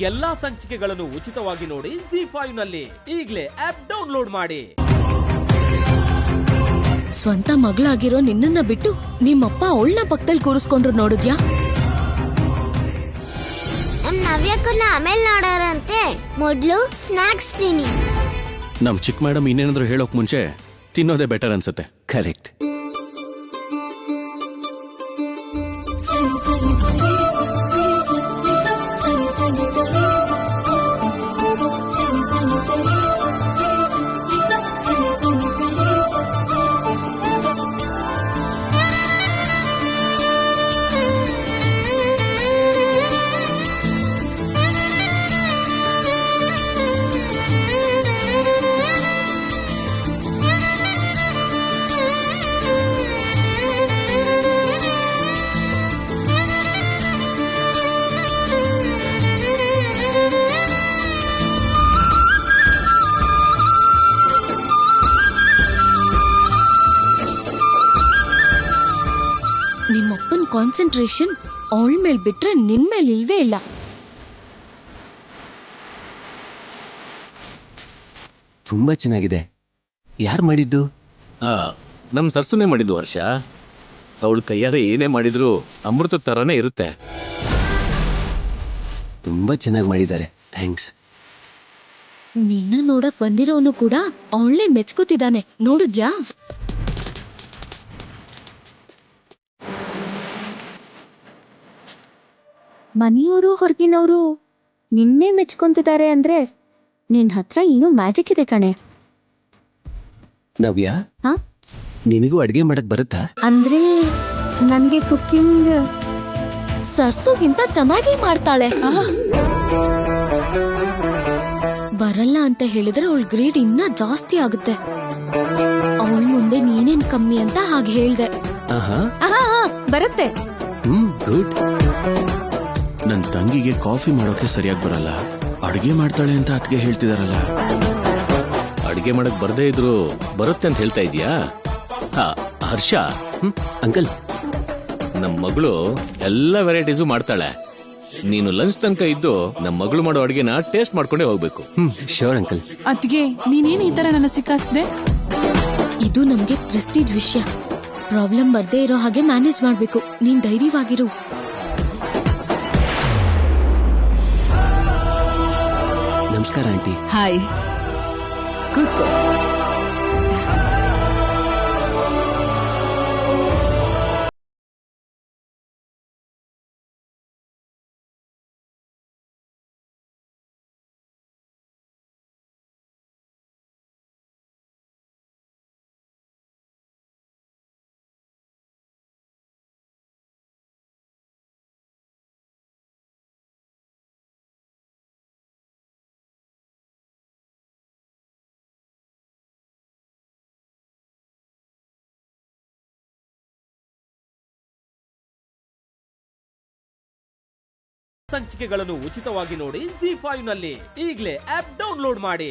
ಎಲ್ಲಾ ಸಂಚಿಕೆಗಳನ್ನು ಉಚಿತವಾಗಿ ನೋಡಿ ZEE5 ನಲ್ಲಿ. ಈಗಲೇ ಆಪ್ ಡೌನ್ಲೋಡ್ ಮಾಡಿ. ಸ್ವಂತ ಮಗಳಾಗಿರೋ ನಿನ್ನನ್ನ ಬಿಟ್ಟು ನಿಮ್ಮಪ್ಪ ಅವಳನ್ನ ಪಕ್ಕದಲ್ಲಿ ಕೂರಿಸ್ಕೊಂಡ್ರು ನೋಡಿದ್ಯಾ? ನಮ್ ನವ್ಯಕ್ಕನ್ನ ಆಮೇಲೆ ನೋಡೋರಂತೆ, ಮೊದ್ಲು ಸ್ನಾಕ್ಸ್ ತಿನ್ನಿ. ನಮ್ ಚಿಕ್ಕ ಮೇಡಮ್ ಇನ್ನೇನಾದ್ರೂ ಹೇಳೋಕ್ ಮುಂಚೆ ತಿನ್ನೋದೇ ಬೆಟರ್ ಅನ್ಸುತ್ತೆ. ಕರೆಕ್ಟ್. ನಿಮ್ಮಪ್ಪನ್ ಕಾನ್ಸಂಟ್ರೇಷನ್ ಅವಳ ಮೇಲ್ ಬಿಟ್ರೆ ನಿನ್ ಮೇಲೆ ಇಲ್ವೇ ಇಲ್ಲ. ತುಂಬಾ ಚೆನ್ನಾಗಿದೆ. ಯಾರು ಮಾಡಿದ್ದು? ನಮ್ ಸರ್ಸುನೇ ಮಾಡಿದ್ದು ವರ್ಷ. ಅವಳು ಕೈಯಾರೆ ಏನೇ ಮಾಡಿದ್ರು ಅಮೃತ ತರಾನೇ ಇರುತ್ತೆ. ತುಂಬಾ ಚೆನ್ನಾಗಿ ಮಾಡಿದ್ದಾರೆ. ಥ್ಯಾಂಕ್ಸ್. ನಿನ್ನ ನೋಡಕ್ ಬಂದಿರೋನು ಕೂಡ ಅವಳೇ ಮೆಚ್ಕೋತಿದ್ದಾನೆ, ನೋಡಿದ್ಯಾ? ಮನೆಯವರು ಹೊರಗಿನವರು ನಿನ್ನೆ ಮೆಚ್ಕೊಂತಿದ್ದಾರೆ ಅಂದ್ರೆ ನಿನ್ ಹತ್ರ ಏನೋ ಮ್ಯಾಜಿಕ್ ಇದೆ ಕಣೆ. ನವ್ಯ, ಹಾ? ನಿನಗೂ ಅಡ್ಗೆ ಮಾಡಕ್ ಬರುತ್ತಾ? ಅಂದ್ರೆ ನನ್ಗೆ ಕುಕಿಂಗ್ ಸರ್ಸುಗಿಂತ ಚೆನ್ನಾಗಿ ಮಾಡ್ತಾಳೆ. ಬರಲ್ಲ ಅಂತ ಹೇಳಿದ್ರೆ ಅವಳ ಗ್ರೇಡ್ ಇನ್ನ ಜಾಸ್ತಿ ಆಗುತ್ತೆ. ಅವಳ ಮುಂದೆ ನೀನೇನ್ ಕಮ್ಮಿ ಅಂತ ಹಾಗೆ ಹೇಳ್ದೆ. ಬರುತ್ತೆ. ಗುಡ್. ನನ್ ತಂಗಿಗೆ ಕಾಫಿ ಮಾಡೋಕೆ ಸರಿಯಾಗಿ ಬರಲ್ಲ, ಅಡ್ಗೆ ಮಾಡ್ತಾಳೆ ಅಂತ ಅತ್ಗೆ ಹೇಳ್ತಿದಾರಲ್ಲ. ಅಡ್ಗೆ ಮಾಡಕ್ ಬರ್ದೇ ಇದ್ರು ಬರುತ್ತೆ ಅಂತ ಹೇಳ್ತಾ ಇದೀಯಾ? ಹರ್ಷ, ಅಂಕಲ್, ನಮ್ ಮಗಳು ಎಲ್ಲಾ ವೆರೈಟೀಸು ಮಾಡ್ತಾಳೆ. ನೀನು ಲಂಚ್ ತನಕ ಇದ್ದು ನಮ್ ಮಗಳು ಮಾಡೋ ಅಡ್ಗೆನ ಟೇಸ್ಟ್ ಮಾಡ್ಕೊಂಡೇ ಹೋಗ್ಬೇಕು. Sure uncle. ಅದ್ಗೆ ನೀನೇನ್ ಈ ತರ ನನ್ನ ಸಿಕ್ಕಾಕ್ಸ್ದೆ? ಇದು ನಮ್ಗೆ ಪ್ರೆಸ್ಟೀಜ್ ವಿಷಯ. ಪ್ರಾಬ್ಲಮ್ ಬರ್ದೇ ಇರೋ ಹಾಗೆ ಮ್ಯಾನೇಜ್ ಮಾಡ್ಬೇಕು. ನೀನ್ ಧೈರ್ಯವಾಗಿರು. ನಮಸ್ಕಾರ ಆಂಟಿ. ಹಾಯ್, ಕೂತ್ಕೋ. ಸಂಚಿಕೆಗಳನ್ನು ಉಚಿತವಾಗಿ ನೋಡಿ ZEE5 ನಲ್ಲಿ. ಈಗಲೇ ಆಪ್ ಡೌನ್ಲೋಡ್ ಮಾಡಿ.